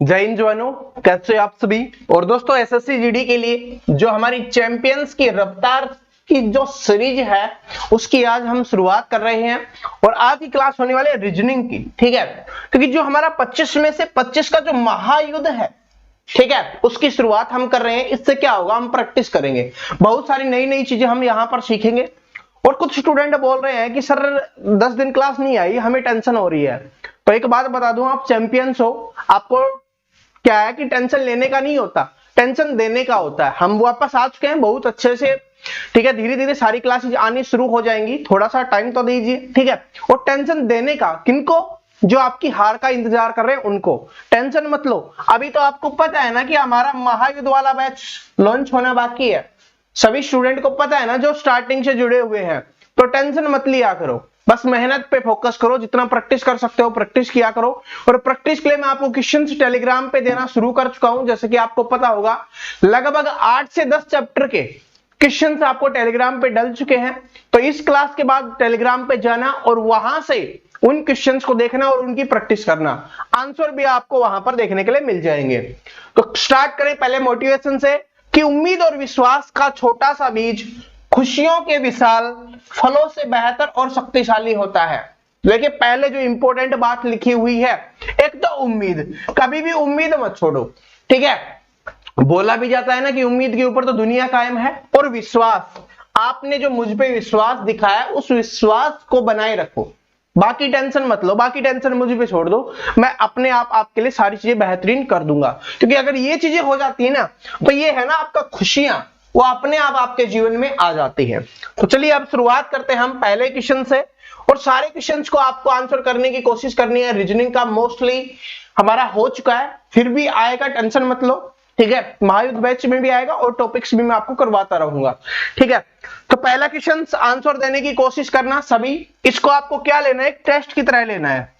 जय हिंद जवानों, कैसे आप सभी। और दोस्तों एसएससी जीडी के लिए जो हमारी चैंपियंस की रफ्तार की जो सीरीज है उसकी आज हम शुरुआत कर रहे हैं। और आज की क्लास होने वाली है रीजनिंग की, ठीक है। क्योंकि जो हमारा 25 में से 25 का जो महायुद्ध है, ठीक है, उसकी शुरुआत हम कर रहे हैं। इससे क्या होगा, हम प्रैक्टिस करेंगे, बहुत सारी नई नई चीजें हम यहाँ पर सीखेंगे। और कुछ स्टूडेंट बोल रहे हैं कि सर 10 दिन क्लास नहीं आई, हमें टेंशन हो रही है। तो एक बात बता दूं, आप चैंपियंस हो, आपको क्या है कि टेंशन लेने का नहीं होता, टेंशन देने का होता है। हम वापस आ चुके हैं बहुत अच्छे से, ठीक है। धीरे धीरे सारी क्लासेस आनी शुरू हो जाएंगी, थोड़ा सा टाइम तो दीजिए, ठीक है। और टेंशन देने का किनको, जो आपकी हार का इंतजार कर रहे हैं उनको टेंशन मत लो। अभी तो आपको पता है ना कि हमारा महायुद्ध वाला बैच लॉन्च होना बाकी है, सभी स्टूडेंट को पता है ना जो स्टार्टिंग से जुड़े हुए हैं। तो टेंशन मत लिया करो, बस मेहनत पे फोकस करो, जितना प्रैक्टिस कर सकते हो प्रैक्टिस किया करो। और प्रैक्टिस के लिए मैं आपको क्वेश्चंस टेलीग्राम पे देना शुरू कर चुका हूं। जैसे कि आपको पता होगा लगभग 8 से 10 चैप्टर के क्वेश्चंस आपको टेलीग्राम पे डल चुके हैं। तो इस क्लास के बाद टेलीग्राम पे जाना और वहां से उन क्वेश्चंस को देखना और उनकी प्रैक्टिस करना, आंसर भी आपको वहां पर देखने के लिए मिल जाएंगे। तो स्टार्ट करें पहले मोटिवेशन से कि उम्मीद और विश्वास का छोटा सा बीज खुशियों के विशाल फलों से बेहतर और शक्तिशाली होता है। देखिए पहले जो इंपॉर्टेंट बात लिखी हुई है, एक तो उम्मीद, कभी भी उम्मीद मत छोड़ो, ठीक है। बोला भी जाता है ना कि उम्मीद के ऊपर तो दुनिया कायम है। और विश्वास, आपने जो मुझ पे विश्वास दिखाया उस विश्वास को बनाए रखो, बाकी टेंशन मत लो, बाकी टेंशन मुझे पे छोड़ दो, मैं अपने आप आपके लिए सारी चीजें बेहतरीन कर दूंगा। क्योंकि अगर ये चीजें हो जाती है ना, तो ये है ना आपका खुशियां, वो अपने आप आपके जीवन में आ जाती है। तो चलिए अब शुरुआत करते हैं हम पहले क्वेश्चन से। और सारे क्वेश्चंस को आपको आंसर करने की कोशिश करनी है। रीजनिंग का मोस्टली हमारा हो चुका है, फिर भी आएगा, टेंशन मत लो, ठीक है। महायुद्ध बैच में भी आएगा और टॉपिक्स भी मैं आपको करवाता रहूंगा, ठीक है। तो पहला क्वेश्चन आंसर देने की कोशिश करना सभी। इसको आपको क्या लेना है, एक टेस्ट की तरह लेना है,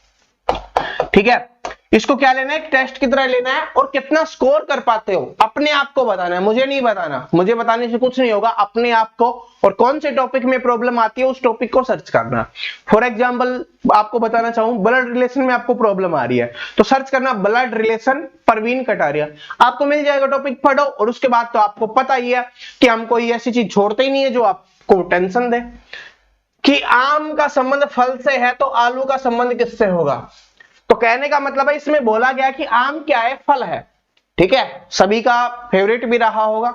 ठीक है। इसको क्या लेना है, एक टेस्ट की तरह लेना है। और कितना स्कोर कर पाते हो अपने आप को बताना है, मुझे नहीं बताना, मुझे बताने से कुछ नहीं होगा, अपने आप को। और कौन से टॉपिक में प्रॉब्लम आती है उस टॉपिक को सर्च करना। फॉर एग्जांपल आपको बताना चाहूं, ब्लड रिलेशन में आपको प्रॉब्लम आ रही है तो सर्च करना ब्लड रिलेशन परवीन कटारिया, आपको मिल जाएगा टॉपिक, पढ़ो। और उसके बाद तो आपको पता ही है कि हम कोई ऐसी चीज छोड़ते ही नहीं है जो आपको टेंशन दे। कि आम का संबंध फल से है तो आलू का संबंध किससे होगा। तो कहने का मतलब है इसमें बोला गया कि आम क्या है, फल है, ठीक है, सभी का फेवरेट भी रहा होगा,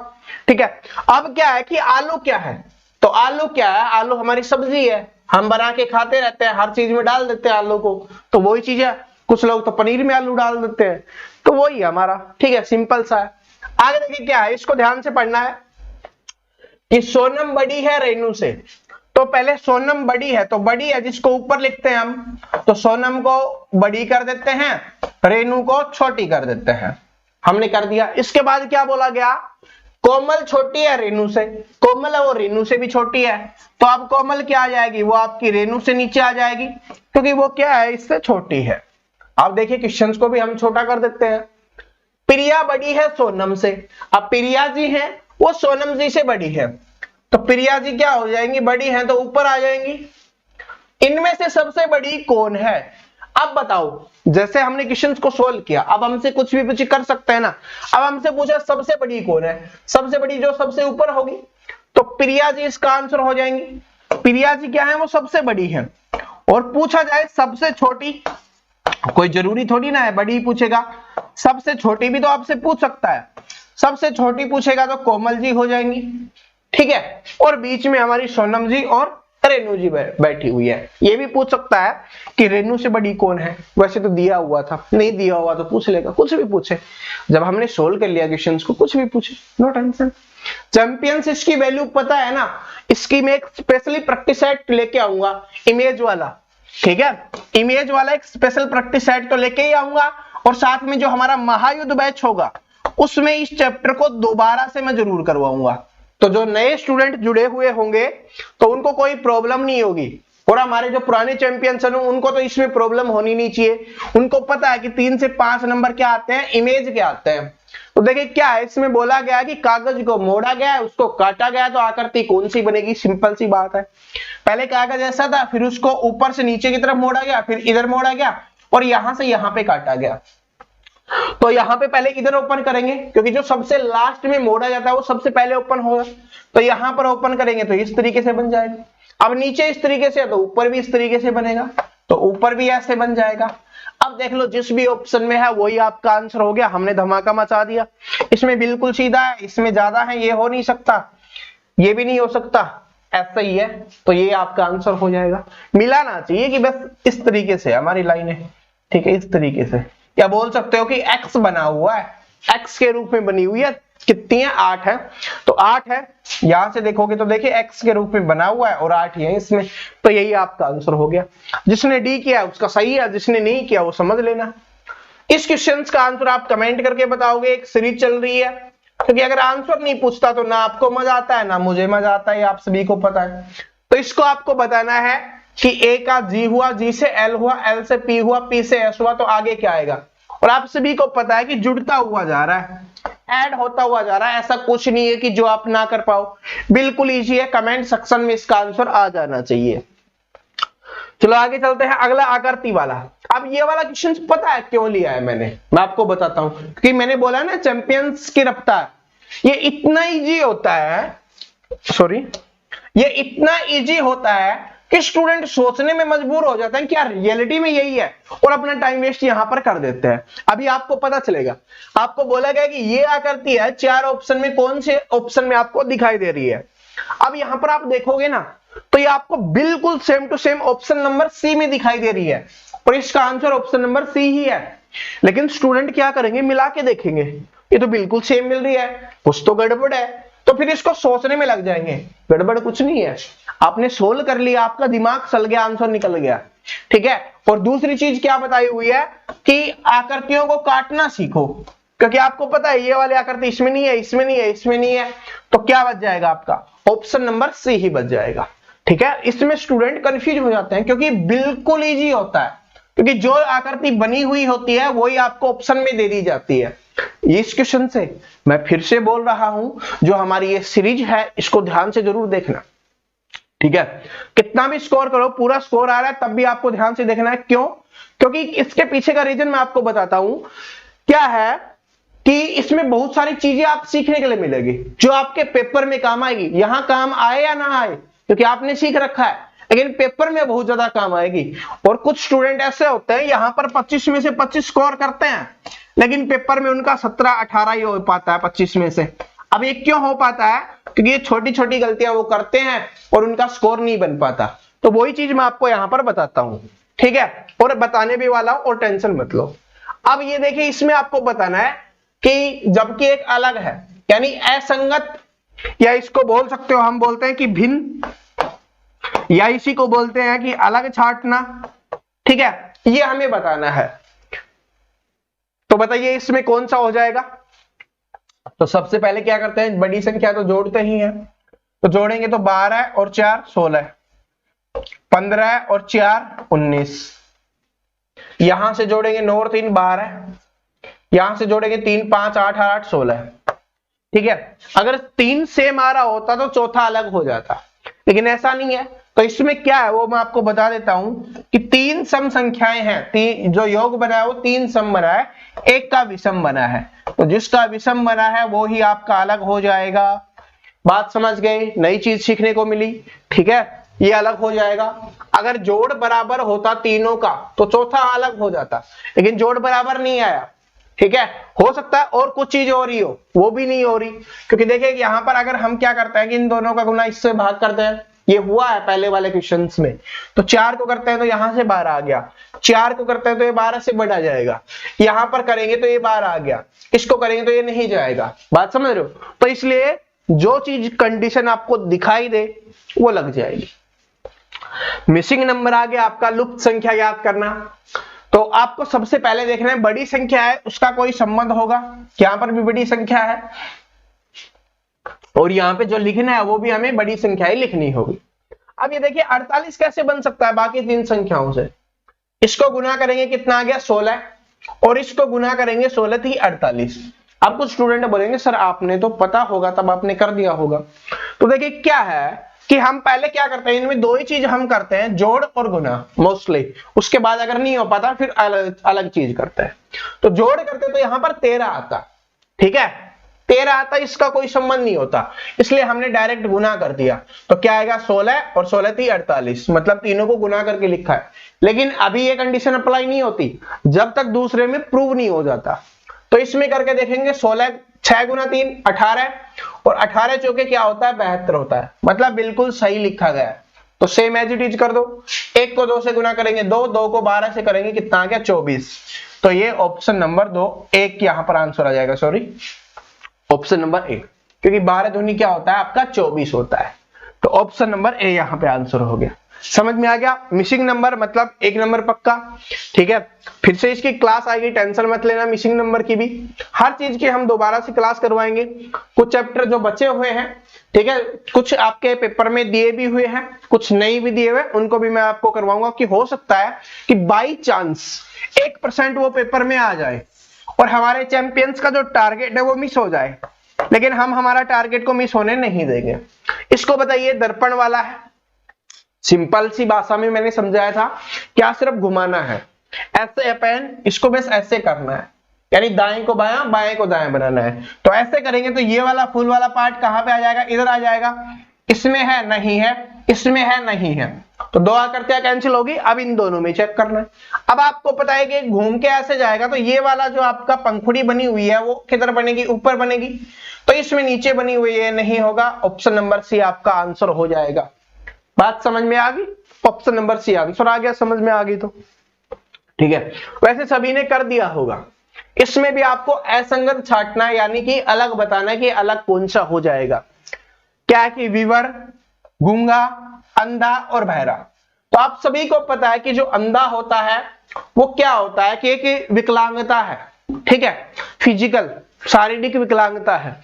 ठीक है। अब क्या है कि आलू क्या है, तो आलू क्या है, आलू हमारी सब्जी है, हम बना के खाते रहते हैं, हर चीज में डाल देते हैं आलू को, तो वही चीज है। कुछ लोग तो पनीर में आलू डाल देते हैं, तो वही है हमारा, ठीक है, सिंपल सा है। आगे देखिए क्या है, इसको ध्यान से पढ़ना है कि सोनम बड़ी है रेनू से। तो पहले सोनम बड़ी है, तो बड़ी है जिसको ऊपर लिखते हैं हम, तो सोनम को बड़ी कर देते हैं, रेनू को छोटी कर देते हैं, हमने कर दिया। इसके बाद क्या बोला गया, कोमल छोटी है रेनू से, कोमल है वो रेनू से भी छोटी है, तो अब कोमल क्या आ जाएगी, वो आपकी रेनू से नीचे आ जाएगी, क्योंकि वो क्या है, इससे छोटी है। अब देखिए क्वेश्चंस को भी हम छोटा कर देते हैं। प्रिया बड़ी है सोनम से, अब प्रिया जी हैं वो सोनम जी से बड़ी है, तो प्रिया जी क्या हो जाएंगी, बड़ी हैं तो ऊपर आ जाएंगी। इनमें से सबसे बड़ी कौन है, अब बताओ। जैसे हमने क्वेश्चंस को सोल्व किया, अब हमसे कुछ भी कुछ कर सकते हैं ना। अब हमसे पूछा सबसे बड़ी कौन है, सबसे बड़ी जो सबसे ऊपर होगी, तो प्रिया जी इसका आंसर हो जाएंगी। प्रिया जी क्या है, वो सबसे बड़ी है। और पूछा जाए सबसे छोटी, कोई जरूरी थोड़ी ना है बड़ी पूछेगा, सबसे छोटी भी तो आपसे पूछ सकता है, सबसे छोटी पूछेगा तो कोमल जी हो जाएंगी, ठीक है। और बीच में हमारी सोनम जी और रेनू जी बैठी हुई है। ये भी पूछ सकता है कि रेनू से बड़ी कौन है, वैसे तो दिया हुआ था, नहीं दिया हुआ तो पूछ लेगा, कुछ भी पूछे। जब हमने सोल्व कर लिया क्वेश्चंस को, कुछ भी पूछे, नो टेंशन। चैंपियंस इसकी वैल्यू पता है ना, इसकी मैं एक स्पेशली प्रैक्टिस सेट लेके आऊंगा, इमेज वाला, ठीक है। इमेज वाला एक स्पेशल प्रैक्टिस सेट तो लेके ही आऊंगा। और साथ में जो हमारा महायुद्ध बैच होगा उसमें इस चैप्टर को दोबारा से मैं जरूर करवाऊंगा। तो जो नए स्टूडेंट जुड़े हुए होंगे तो उनको कोई प्रॉब्लम नहीं होगी। और हमारे जो पुराने चैंपियंस हैं उनको तो इसमें प्रॉब्लम होनी नहीं चाहिए, उनको पता है कि 3 से 5 नंबर क्या आते हैं, इमेज क्या आते हैं। तो देखिए क्या है, इसमें बोला गया है कि कागज को मोड़ा गया है, उसको काटा गया तो आकृति कौन सी बनेगी, सिंपल सी बात है। पहले कागज ऐसा था, फिर उसको ऊपर से नीचे की तरफ मोड़ा गया, फिर इधर मोड़ा गया और यहां से यहां पे काटा गया। तो यहां पे पहले इधर ओपन करेंगे क्योंकि जो सबसे लास्ट में मोड़ा जाता है वो सबसे पहले ओपन होगा, तो यहां पर ओपन करेंगे तो इस तरीके से बन जाएगा। अब नीचे इस तरीके से तो ऊपर भी इस तरीके से बनेगा, तो ऊपर भी ऐसे बन जाएगा। अब देख लो जिस भी ऑप्शन में है वही आपका आंसर हो गया, हमने धमाका मचा दिया। इसमें बिल्कुल सीधा है, इसमें ज्यादा है, ये हो नहीं सकता, ये भी नहीं हो सकता, ऐसा ही है, तो ये आपका आंसर हो जाएगा। मिलाना चाहिए कि बस इस तरीके से हमारी लाइन है, ठीक है, इस तरीके से। या बोल सकते हो कि एक्स बना हुआ है, एक्स के रूप में बनी हुई है, कितनी है 8 है, तो 8 है, यहां से देखोगे तो देखिए एक्स के रूप में बना हुआ है और 8 ही है इसमें, तो यही आपका आंसर हो गया। जिसने डी किया उसका सही है, जिसने नहीं किया वो समझ लेना। इस क्वेश्चन का आंसर आप कमेंट करके बताओगे, एक सीरीज चल रही है, क्योंकि अगर आंसर नहीं पूछता तो ना आपको मजा आता है ना मुझे मजा आता है, आप सभी को पता है। तो इसको आपको बताना है कि ए का जी हुआ, जी से एल हुआ, एल से पी हुआ, पी से एस हुआ, तो आगे क्या आएगा। और आप सभी को पता है कि जुड़ता हुआ जा रहा है, ऐड होता हुआ जा रहा है, ऐसा कुछ नहीं है कि जो आप ना कर पाओ, बिल्कुल इजी है। कमेंट सेक्शन में इसका आंसर आ जाना चाहिए। चलो आगे चलते हैं, अगला आकृति वाला। अब ये वाला क्वेश्चन पता है क्यों लिया है मैंने, मैं आपको बताता हूं, क्योंकि मैंने बोला ना चैंपियंस की रफ्तार, ये इतना इजी होता है, सॉरी, ये इतना इजी होता है कि स्टूडेंट सोचने में मजबूर हो जाता है कि यार रियलिटी में यही है, और अपना टाइम वेस्ट यहां पर कर देते हैं। अभी आपको पता चलेगा, आपको बोला गया कि ये आकृति है, 4 ऑप्शन में कौन से ऑप्शन में आपको दिखाई दे रही है। अब यहां पर आप देखोगे ना तो ये आपको बिल्कुल same to same option number C में दिखाई दे रही है, और इसका आंसर ऑप्शन नंबर सी ही है। लेकिन स्टूडेंट क्या करेंगे, मिला के देखेंगे, ये तो बिल्कुल सेम मिल रही है, कुछ तो गड़बड़ है, तो फिर इसको सोचने में लग जाएंगे। गड़बड़ कुछ नहीं है, आपने सोल्व कर लिया, आपका दिमाग चल गया, आंसर निकल गया, ठीक है। और दूसरी चीज क्या बताई हुई है कि आकृतियों को काटना सीखो, क्योंकि आपको पता है ये वाली आकृति इसमें नहीं है, इसमें नहीं है, इसमें नहीं है, तो क्या बच जाएगा आपका ऑप्शन नंबर सी ही बच जाएगा, ठीक है। इसमें स्टूडेंट कंफ्यूज हो जाते हैं क्योंकि बिल्कुल इजी होता है, क्योंकि जो आकृति बनी हुई होती है वही आपको ऑप्शन में दे दी जाती है। इस क्वेश्चन से मैं फिर से बोल रहा हूं, जो हमारी ये सीरीज है इसको ध्यान से जरूर देखना, ठीक है। कितना भी स्कोर करो, पूरा स्कोर आ रहा है तब भी आपको ध्यान से देखना है। क्यों? क्योंकि इसके पीछे का रीजन मैं आपको बताता हूं। क्या है कि इसमें बहुत सारी चीजें आप सीखने के लिए मिलेगी जो आपके पेपर में काम आएगी। यहां काम आए या ना आए, क्योंकि आपने सीख रखा है, लेकिन पेपर में बहुत ज्यादा काम आएगी। और कुछ स्टूडेंट ऐसे होते हैं यहां पर 25 में से 25 स्कोर करते हैं, लेकिन पेपर में उनका 17-18 ही हो पाता है 25 में से। अब ये क्यों हो पाता है? क्योंकि ये छोटी छोटी गलतियां वो करते हैं और उनका स्कोर नहीं बन पाता। तो वही चीज मैं आपको यहां पर बताता हूं, ठीक है, और बताने भी वाला हूं, और टेंशन मत लो। अब ये देखिए, इसमें आपको बताना है कि जबकि एक अलग है, यानी असंगत, या इसको बोल सकते हो, हम बोलते हैं कि भिन्न, या इसी को बोलते हैं कि अलग छांटना, ठीक है, ये हमें बताना है। तो बताइए इसमें कौन सा हो जाएगा। तो सबसे पहले क्या करते हैं, बड़ी संख्या तो जोड़ते ही हैं, तो जोड़ेंगे तो 12 और 4 16, 15 और 4 19, यहां से जोड़ेंगे 9 और 3 12, यहां से जोड़ेंगे 3 5 8 8 16, ठीक है। अगर 3 सेम आ रहा होता तो चौथा अलग हो जाता, लेकिन ऐसा नहीं है। तो इसमें क्या है वो मैं आपको बता देता हूं कि 3 सम संख्याएं हैं, जो योग बना है वो 3 सम बना है, एक का विषम बना है, तो जिसका विषम बना है वो ही आपका अलग हो जाएगा। बात समझ गए, नई चीज सीखने को मिली, ठीक है, ये अलग हो जाएगा। अगर जोड़ बराबर होता तीनों का तो चौथा अलग हो जाता, लेकिन जोड़ बराबर नहीं आया, ठीक है। हो सकता है और कुछ चीज हो रही हो, वो भी नहीं हो रही, क्योंकि देखिए यहां पर अगर हम क्या करते हैं कि इन दोनों का गुना इससे भाग करते हैं, ये हुआ है पहले वाले क्वेश्चंस में, तो 4 को करते हैं तो यहां से 12 आ गया, 4 को करते हैं तो ये 12 से बढ़ा जाएगा, यहां पर करेंगे तो ये 12 आ गया, इसको करेंगे तो ये नहीं जाएगा। बात समझ रहे हो? तो इसलिए जो चीज कंडीशन आपको दिखाई दे वो लग जाएगी। मिसिंग नंबर आ गया आपका, लुप्त संख्या याद करना। तो आपको सबसे पहले देखना है बड़ी संख्या है उसका कोई संबंध होगा, यहां पर भी बड़ी संख्या है, और यहां पे जो लिखना है वो भी हमें बड़ी संख्या ही लिखनी होगी। अब ये देखिए 48 कैसे बन सकता है बाकी 3 संख्याओं से। इसको गुना करेंगे कितना आ गया 16, और इसको गुना करेंगे 16 थी 48। अब कुछ स्टूडेंट बोलेंगे सर आपने तो पता होगा तब आपने कर दिया होगा। तो देखिए क्या है, कि हम पहले क्या करते हैं, इनमें दो ही चीज हम करते हैं, जोड़ और गुना मोस्टली, उसके बाद अगर नहीं हो पाता फिर अलग अलग चीज करते हैं। तो जोड़ करते तो यहां पर 13 आता, ठीक है 13 आता, इसका कोई संबंध नहीं होता, इसलिए हमने डायरेक्ट गुना कर दिया। तो क्या आएगा 16 और 16 थी 48, मतलब तीनों को गुना करके लिखा है। लेकिन अभी ये कंडीशन अप्लाई नहीं होती जब तक दूसरे में प्रूव नहीं हो जाता। तो इसमें करके देखेंगे 16 6 गुना 3 18 और 18 चौके क्या होता है 72 होता है, मतलब बिल्कुल सही लिखा गया है। तो सेम एज इट इज कर दो, 1 को 2 से गुना करेंगे 2, 2 को 12 से करेंगे कितना आ गया 24। तो ये ऑप्शन नंबर 2 1 यहां पर आंसर आ जाएगा, सॉरी ऑप्शन नंबर 1, क्योंकि 12 दूनी क्या होता है आपका 24 होता है। तो ऑप्शन नंबर ए यहां पे आंसर हो गया। समझ में आ गया, मिसिंग नंबर मतलब 1 नंबर पक्का, ठीक है। फिर से इसकी क्लास आएगी, टेंशन मत लेना मिसिंग नंबर की भी, हर चीज की हम दोबारा से क्लास करवाएंगे। कुछ चैप्टर जो बचे हुए हैं, ठीक है, कुछ आपके पेपर में दिए भी हुए हैं, कुछ नहीं भी दिए हुए, उनको भी मैं आपको करवाऊंगा। कि हो सकता है कि बाई चांस 1% वो पेपर में आ जाए और हमारे चैंपियंस का जो टारगेट है वो मिस हो जाए, लेकिन हम हमारा टारगेट को मिस होने नहीं देंगे। इसको बताइए दर्पण वाला है, सिंपल सी भाषा में मैंने समझाया था, क्या सिर्फ घुमाना है, ऐसे पेन इसको बस ऐसे करना है, यानी दाएं को बायां बाएं को दाएं बनाना है। तो ऐसे करेंगे तो ये वाला फुल वाला पार्ट कहां पे आ जाएगा, इधर आ जाएगा, इसमें है नहीं है, इसमें है नहीं है, तो 2 आकर क्या कैंसिल होगी। अब इन दोनों में चेक करना है। अब आपको पता है कि घूम के ऐसे जाएगा तो ये वाला जो आपका पंखुड़ी बनी हुई है वो किधर बनेगी, ऊपर बनेगी, तो इसमें नीचे बनी हुई है, नहीं होगा। ऑप्शन नंबर सी आपका आंसर हो जाएगा। बात समझ में आ गई, ऑप्शन नंबर सी आंसर आ गया, समझ में आ गई तो ठीक है। वैसे सभी ने कर दिया होगा, इसमें भी आपको असंगत छांटना है, यानी कि अलग बताना है कि अलग कौन सा हो जाएगा। क्या है कि विवर, गूंगा, अंधा और बहरा। तो आप सभी को पता है कि जो अंधा होता है वो क्या होता है कि एक विकलांगता है, ठीक है, फिजिकल शारीरिक विकलांगता है।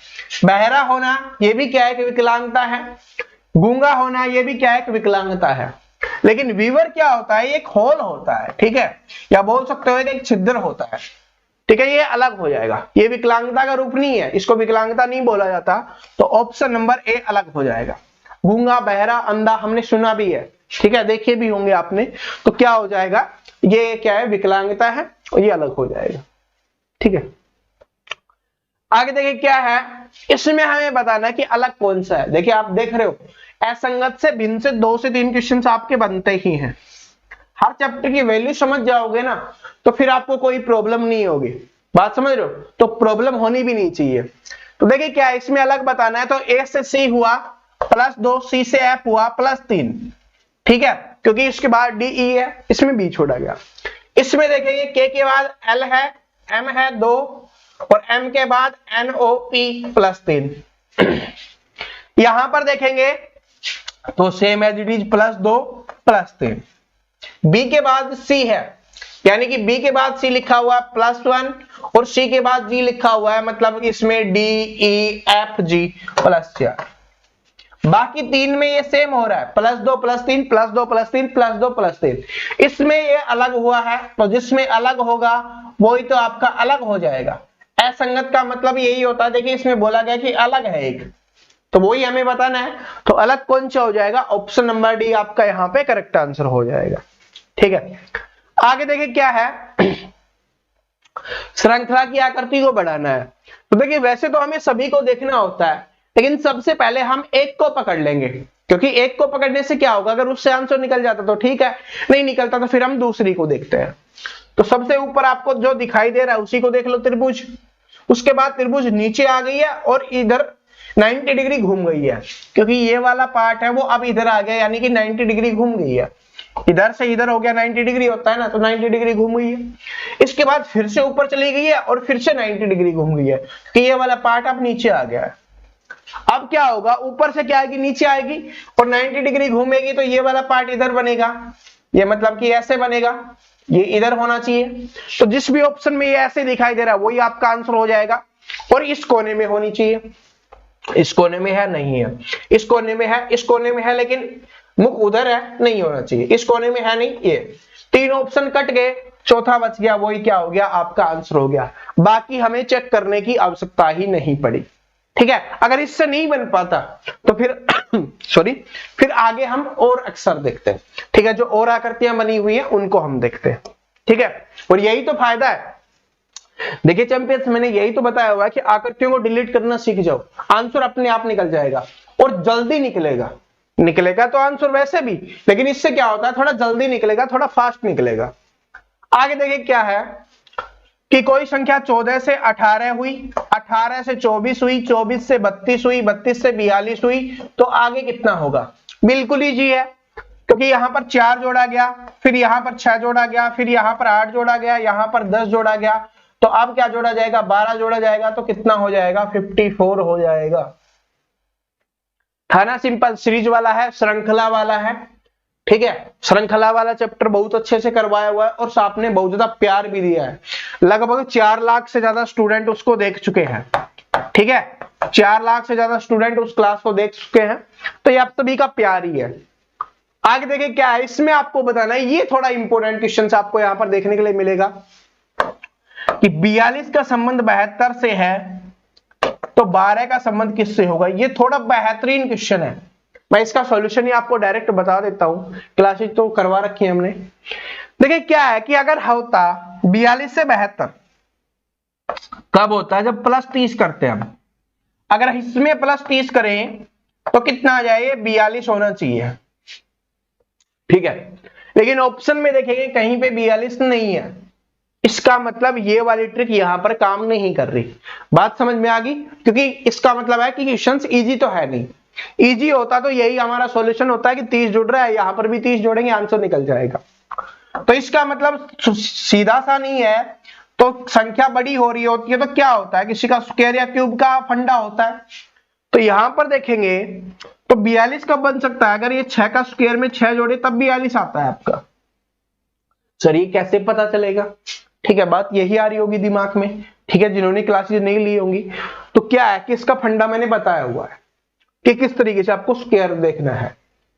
बहरा होना ये भी क्या है कि विकलांगता है। गूंगा होना ये भी क्या है कि विकलांगता है। लेकिन वीवर क्या होता है, एक होल होता है, ठीक है, या बोल सकते हो कि एक छिद्र होता है, ठीक है, ये अलग हो जाएगा, ये विकलांगता का रूप नहीं है, इसको विकलांगता नहीं बोला जाता। तो ऑप्शन नंबर ए अलग हो जाएगा। गूंगा, बहरा, अंधा हमने सुना भी है, ठीक है, देखे भी होंगे आपने, तो क्या हो जाएगा, ये क्या है विकलांगता है और ये अलग हो जाएगा, ठीक है। आगे देखिए क्या है, इसमें हमें बताना है कि अलग कौन सा है। देखिए आप देख रहे हो असंगत से भिन्न से 2 से 3 क्वेश्चंस आपके बनते ही हैं। हर चैप्टर की वैल्यू समझ जाओगे ना तो फिर आपको कोई प्रॉब्लम नहीं होगी, बात समझ रहे हो, तो प्रॉब्लम होनी भी नहीं चाहिए। तो देखिए क्या है, इसमें अलग बताना है। तो ए से सी हुआ +2, सी से एफ हुआ +3, ठीक है, क्योंकि इसके बाद डी ई है, इसमें बी छोड़ा गया। इसमें देखेंगे के बाद एल है, एम है 2 और एम के बाद NOP +3। यहां पर देखेंगे तो same as it is +2 +3। B के बाद सी है, यानी कि बी के बाद सी लिखा हुआ है +1 और सी के बाद जी लिखा हुआ है, मतलब इसमें डी ई एफ जी +4। बाकी 3 में ये सेम हो रहा है, +2 +3 +2 +3 +2 +3। इसमें ये अलग हुआ है, तो जिसमें अलग होगा वही तो आपका अलग हो जाएगा। असंगत का मतलब यही होता है, देखिए इसमें बोला गया कि अलग है एक, तो वही हमें बताना है। तो अलग कौन सा हो जाएगा, ऑप्शन नंबर डी आपका यहां पे करेक्ट आंसर हो जाएगा, ठीक है। आगे देखिए क्या है, श्रृंखला की आकृति को बढ़ाना है। तो देखिए वैसे तो हमें सभी को देखना होता है, लेकिन सबसे पहले हम एक को पकड़ लेंगे, क्योंकि एक को पकड़ने से क्या होगा, अगर उससे आंसर निकल जाता तो ठीक है, नहीं निकलता तो फिर हम दूसरी को देखते हैं। तो सबसे ऊपर आपको जो दिखाई दे रहा है उसी को देख लो, त्रिभुज। उसके बाद त्रिभुज नीचे आ गई है और इधर 90 डिग्री घूम गई है, क्योंकि ये वाला पार्ट है वो अब इधर आ गया, यानी कि 90 डिग्री घूम गई है। इधर से इधर हो गया, 90 डिग्री होता है ना, तो 90 डिग्री घूम गई है। इसके बाद फिर से ऊपर चली गई है और फिर से 90 डिग्री घूम गई है, कि ये वाला पार्ट अब नीचे आ गया है। अब क्या होगा, ऊपर से क्या आएगी, नीचे आएगी और 90 डिग्री घूमेगी, तो ये वाला पार्ट इधर बनेगा, ये मतलब कि ऐसे बनेगा, ये इधर होना चाहिए। तो जिस भी ऑप्शन में ये ऐसे दिखाई दे रहा है वही आपका आंसर हो जाएगा। और इस कोने में होनी चाहिए, इस कोने में है नहीं है, इस कोने में है, इस कोने में है, लेकिन मुख उधर है, नहीं होना चाहिए, इस कोने में है नहीं। ये 3 ऑप्शन कट गए, चौथा बच गया, वही क्या हो गया, आपका आंसर हो गया। बाकी हमें चेक करने की आवश्यकता ही नहीं पड़ी, ठीक है, अगर इससे नहीं बन पाता तो फिर सॉरी, फिर आगे हम और अक्षर देखते हैं। ठीक है, जो और आकृतियां बनी हुई है उनको हम देखते हैं। ठीक है, और यही तो फायदा है। देखिए चैंपियंस, मैंने यही तो बताया हुआ है कि आकृतियों को डिलीट करना सीख जाओ, आंसर अपने आप निकल जाएगा और जल्दी निकलेगा। निकलेगा तो आंसर वैसे भी, लेकिन इससे क्या होता है, थोड़ा जल्दी निकलेगा, थोड़ा फास्ट निकलेगा। आगे देखिए क्या है कि कोई संख्या 14 से 18 हुई, 18 से 24 हुई, 24 से 32 हुई, 32 से 42 हुई, तो आगे कितना होगा? बिल्कुल इजी है, क्योंकि यहां पर 4 जोड़ा गया, फिर यहां पर 6 जोड़ा गया, फिर यहां पर 8 जोड़ा गया, यहां पर 10 जोड़ा गया, तो अब क्या जोड़ा जाएगा? 12 जोड़ा जाएगा, तो कितना हो जाएगा? 54 हो जाएगा। था ना सिंपल? सीरीज वाला है, श्रृंखला वाला है। ठीक है, श्रृंखला वाला चैप्टर बहुत अच्छे से करवाया हुआ है और साहब ने बहुत ज्यादा प्यार भी दिया है। लगभग 4 लाख से ज्यादा स्टूडेंट उसको देख चुके हैं। ठीक है, 4 लाख से ज्यादा स्टूडेंट उस क्लास को देख चुके हैं, तो ये आप सभी का प्यार ही है। आगे देखिए क्या है, इसमें आपको बताना है, ये थोड़ा इंपॉर्टेंट क्वेश्चन आपको यहां पर देखने के लिए मिलेगा कि 42 का संबंध 72 से है, तो 12 का संबंध किससे होगा? ये थोड़ा बेहतरीन क्वेश्चन है। मैं इसका सॉल्यूशन ही आपको डायरेक्ट बता देता हूं, क्लासेस तो करवा रखी है हमने। देखिए क्या है कि अगर होता 42 से 72 कब होता है? जब प्लस 30 करते हैं हम। अगर इसमें प्लस 30 करें तो कितना आ जाए? 42 होना चाहिए। ठीक है, लेकिन ऑप्शन में देखेंगे कहीं पे 42 नहीं है, इसका मतलब ये वाली ट्रिक यहां पर काम नहीं कर रही। बात समझ में आ गई? क्योंकि इसका मतलब है कि क्वेश्चन इजी तो है नहीं। इजी होता तो यही हमारा सॉल्यूशन होता है कि 30 जुड़ रहा है, यहां पर भी 30 जोड़ेंगे, आंसर निकल जाएगा। तो इसका मतलब सीधा सा नहीं है, तो संख्या बड़ी हो रही होती है तो क्या होता है? किसी का स्क्वायर या क्यूब का फंडा होता है। तो यहां पर देखेंगे तो 42 कब बन सकता है? अगर ये 6 का स्क्वायर में 6 जोड़े तब 42 आता है आपका। सर ये कैसे पता चलेगा? ठीक है, बात यही आ रही होगी दिमाग में। ठीक है, जिन्होंने क्लासेस नहीं ली होंगी, तो क्या है कि इसका फंडा मैंने बताया हुआ है कि किस तरीके से आपको स्क्वायर देखना है।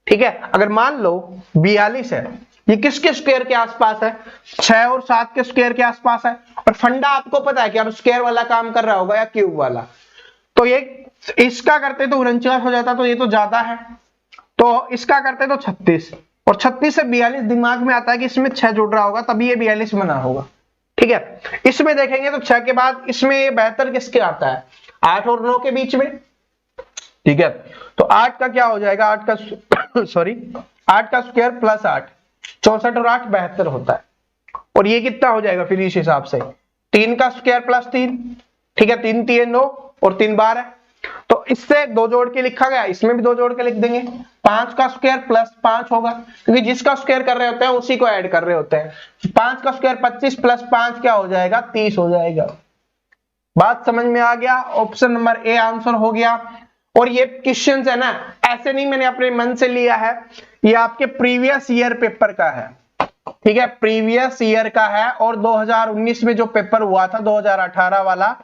ठीक है, अगर मान लो 42 है, ये किसके स्क्वायर के आसपास है? 6 और 7 के स्क्वायर के आसपास है, और फंडा आपको पता है कि अब स्क्वायर वाला काम कर रहा होगा या क्यूब वाला। तो ये इसका करते तो 49 हो जाता, तो ये तो ज्यादा है, तो इसका करते तो 36, और 36 से 42 दिमाग में आता है कि इसमें 6 जुड़ रहा होगा तभी ये 42 बना होगा। ठीक है, इसमें देखेंगे तो 6 के बाद इसमें ये 72 किसके आता है? 8 और 9 के बीच में। ठीक है, तो 8 का क्या हो जाएगा? 8 का सॉरी 8 का स्क्वायर प्लस 8, 64 और 8 72 होता है। और ये कितना हो जाएगा फिर इस हिसाब से? 3 का स्क्वायर प्लस 3। ठीक है, 3 3 9 और 3 12, तो इससे 2 जोड़ के लिखा गया, इसमें भी 2 जोड़ के लिख देंगे। 5 का स्क्वायर प्लस 5 होगा, क्योंकि जिसका स्क्वायर कर रहे होते हैं उसी को ऐड कर रहे होते हैं। 5 का स्क्वायर 25 प्लस 5 क्या हो जाएगा? 30 हो जाएगा। बात समझ में आ गया? ऑप्शन नंबर ए आंसर हो गया। और ये क्वेश्चंस है ना, ऐसे नहीं मैंने अपने मन से लिया है, ये आपके प्रीवियस ईयर पेपर का है। ठीक है, प्रीवियस ईयर का है, और 2019 में जो पेपर हुआ था 2018 वाला,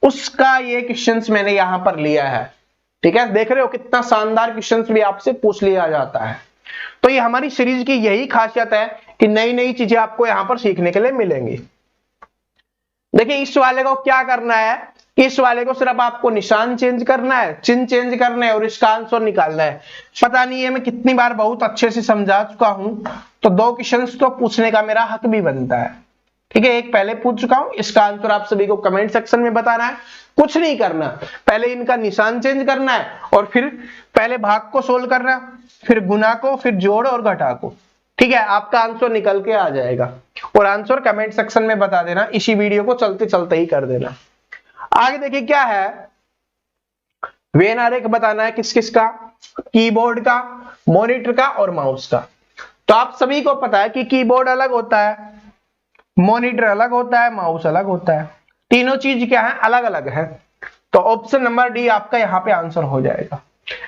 उसका ये क्वेश्चंस मैंने यहां पर लिया है। ठीक है, देख रहे हो कितना शानदार क्वेश्चंस भी आपसे पूछ लिया जाता है। तो ये हमारी सीरीज की यही खासियत है कि नई नई चीजें आपको यहां पर सीखने के लिए मिलेंगी। देखिए इस वाले को क्या करना है, इस वाले को सिर्फ आपको निशान चेंज करना है, चिन्ह चेंज करना है और इसका आंसर निकालना है। पता नहीं है मैं कितनी बार बहुत अच्छे से समझा चुका हूं, तो 2 क्वेश्चंस तो पूछने का मेरा हक भी बनता है। ठीक है, एक पहले पूछ चुका हूं, इसका आंसर आप सभी को कमेंट सेक्शन में बताना है। कुछ नहीं करना, पहले इनका निशान चेंज करना है और फिर पहले भाग को सोल्व करना, फिर गुना को, फिर जोड़ और घटा को। ठीक है, आपका आंसर निकल के आ जाएगा, और आंसर कमेंट सेक्शन में बता देना, इसी वीडियो को चलते चलते ही कर देना। आगे देखिए क्या है, वेन आरेख बताना है किस किस का? कीबोर्ड का, मॉनिटर का और माउस का। तो आप सभी को पता है कि कीबोर्ड अलग होता है, मॉनिटर अलग होता है, माउस अलग होता है, तीनों चीज क्या है? अलग अलग है। तो ऑप्शन नंबर डी आपका यहाँ पे आंसर हो जाएगा।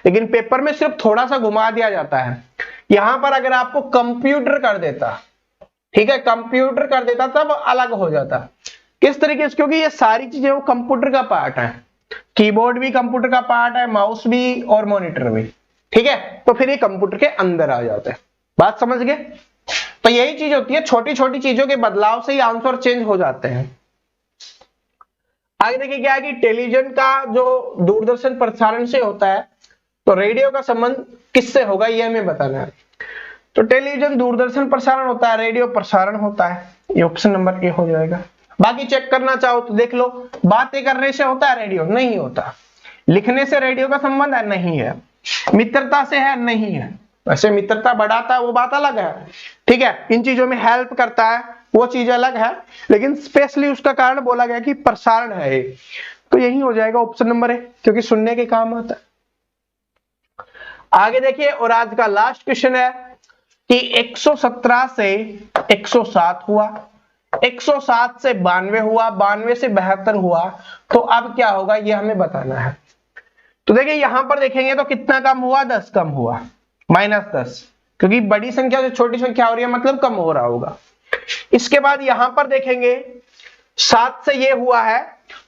लेकिन पेपर में सिर्फ थोड़ा सा घुमा दिया जाता है, यहां पर अगर आपको कंप्यूटर कर देता, ठीक है, कंप्यूटर कर देता तब अलग हो जाता। किस तरीके से? क्योंकि ये सारी चीजें वो कंप्यूटर का पार्ट है, कीबोर्ड भी कंप्यूटर का पार्ट है, माउस भी और मॉनिटर भी। ठीक है, तो फिर ये कंप्यूटर के अंदर आ जाता है। बात समझ गए? तो यही चीज होती है, छोटी छोटी चीजों के बदलाव से ही आंसर चेंज हो जाते हैं। आगे देखिए क्या है कि टेलीविजन का जो दूरदर्शन प्रसारण से होता है, तो रेडियो का संबंध किससे होगा ये हमें बताना है। तो टेलीविजन दूरदर्शन प्रसारण होता है, रेडियो प्रसारण होता है, ये ऑप्शन नंबर ए हो जाएगा। बाकी चेक करना चाहो तो देख लो, बातें करने से होता है रेडियो? नहीं होता। लिखने से रेडियो का संबंध है? नहीं है। मित्रता से है? नहीं है। वैसे मित्रता बढ़ाता है वो बात अलग है, ठीक है, इन चीजों में हेल्प करता है वो चीज अलग है, लेकिन स्पेशली उसका कारण बोला गया कि प्रसारण है ये, तो यही हो जाएगा ऑप्शन नंबर ए, क्योंकि सुनने के काम आता है। आगे देखिए, और आज का लास्ट क्वेश्चन है कि 117 से 107 हुआ, 107 से 92 हुआ, 92 से 72 हुआ, तो अब क्या होगा ये हमें बताना है। तो देखिए यहां पर देखेंगे तो कितना कम हुआ? 10 कम हुआ, -10, क्योंकि बड़ी संख्या से छोटी संख्या हो रही है मतलब कम हो रहा होगा। इसके बाद यहां पर देखेंगे 7 से ये हुआ है,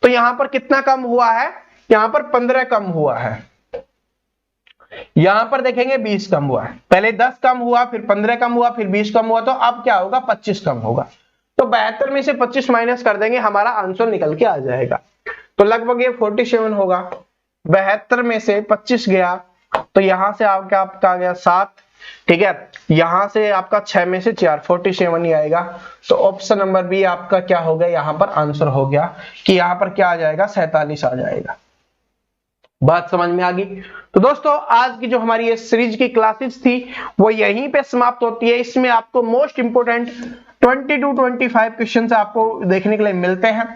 तो यहां पर कितना कम हुआ है? यहां पर 15 कम हुआ है। यहां पर देखेंगे 20 कम हुआ है, पहले 10 कम हुआ, फिर 15 कम हुआ, फिर 20 कम हुआ, तो अब क्या होगा? 25 कम होगा। तो 72 में से 25 माइनस कर देंगे, हमारा आंसर निकल के आ जाएगा। तो लगभग ये 47 होगा। 72 में से 25 गया, तो यहां से आपका आ गया 7, ठीक है, यहां से आपका 6 में से 4, 47 ही आएगा। तो ऑप्शन नंबर बी आपका क्या हो गया? यहां पर आंसर हो गया कि यहां पर क्या आ जाएगा? 47 आ जाएगा। बात समझ में आ गई? तो दोस्तों आज की जो हमारी ये सीरीज की क्लासेस थी वो यहीं पे समाप्त होती है। इसमें आपको मोस्ट इंपोर्टेंट 20 to 25 क्वेश्चन आपको देखने के लिए मिलते हैं,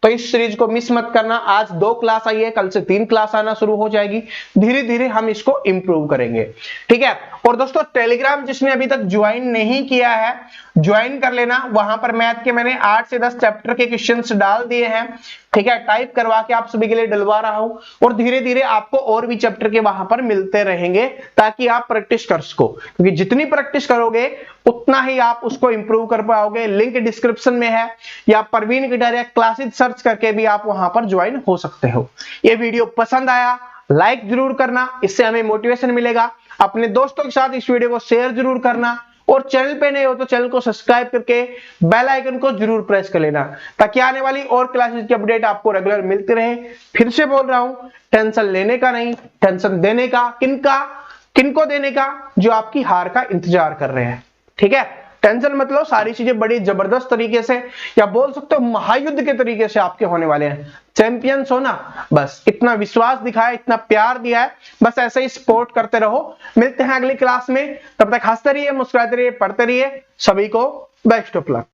तो इस सीरीज को मिस मत करना। आज 2 क्लास आई है, कल से 3 क्लास आना शुरू हो जाएगी, धीरे धीरे हम इसको इंप्रूव करेंगे, ठीक है। और दोस्तों टेलीग्राम जिसने अभी तक ज्वाइन नहीं किया है ज्वाइन कर लेना, वहां पर मैथ के मैंने 8 से 10 चैप्टर के क्वेश्चंस डाल दिए हैं, ठीक है, टाइप करवा के आप सभी के लिए डलवा रहा हूं, और धीरे धीरे आपको और भी चैप्टर के वहां पर मिलते रहेंगे ताकि आप प्रैक्टिस कर सको, क्योंकि जितनी प्रैक्टिस करोगे उतना ही आप उसको इंप्रूव कर पाओगे। लिंक डिस्क्रिप्शन में है, या परवीन की डायरेक्ट क्लासेस सर्च करके भी आप वहां पर ज्वाइन हो सकते हो। ये वीडियो पसंद आया लाइक जरूर करना, इससे हमें मोटिवेशन मिलेगा। अपने दोस्तों के साथ इस वीडियो को शेयर जरूर करना, और चैनल पे नए हो तो चैनल को सब्सक्राइब करके बेल आइकन को जरूर प्रेस कर लेना, ताकि आने वाली और क्लासेस की अपडेट आपको रेगुलर मिलती रहे। फिर से बोल रहा हूं, टेंशन लेने का नहीं, टेंशन देने का। किनको देने का? जो आपकी हार का इंतजार कर रहे हैं, ठीक है। टेंशन मतलब सारी चीजें बड़ी जबरदस्त तरीके से, या बोल सकते हो महायुद्ध के तरीके से आपके होने वाले हैं। चैंपियंस हो ना, बस इतना विश्वास दिखाया, इतना प्यार दिया है, बस ऐसे ही सपोर्ट करते रहो। मिलते हैं अगली क्लास में, तब तक हंसते रहिए, मुस्कुराते रहिए, पढ़ते रहिए। सभी को बेस्ट ऑफ लक।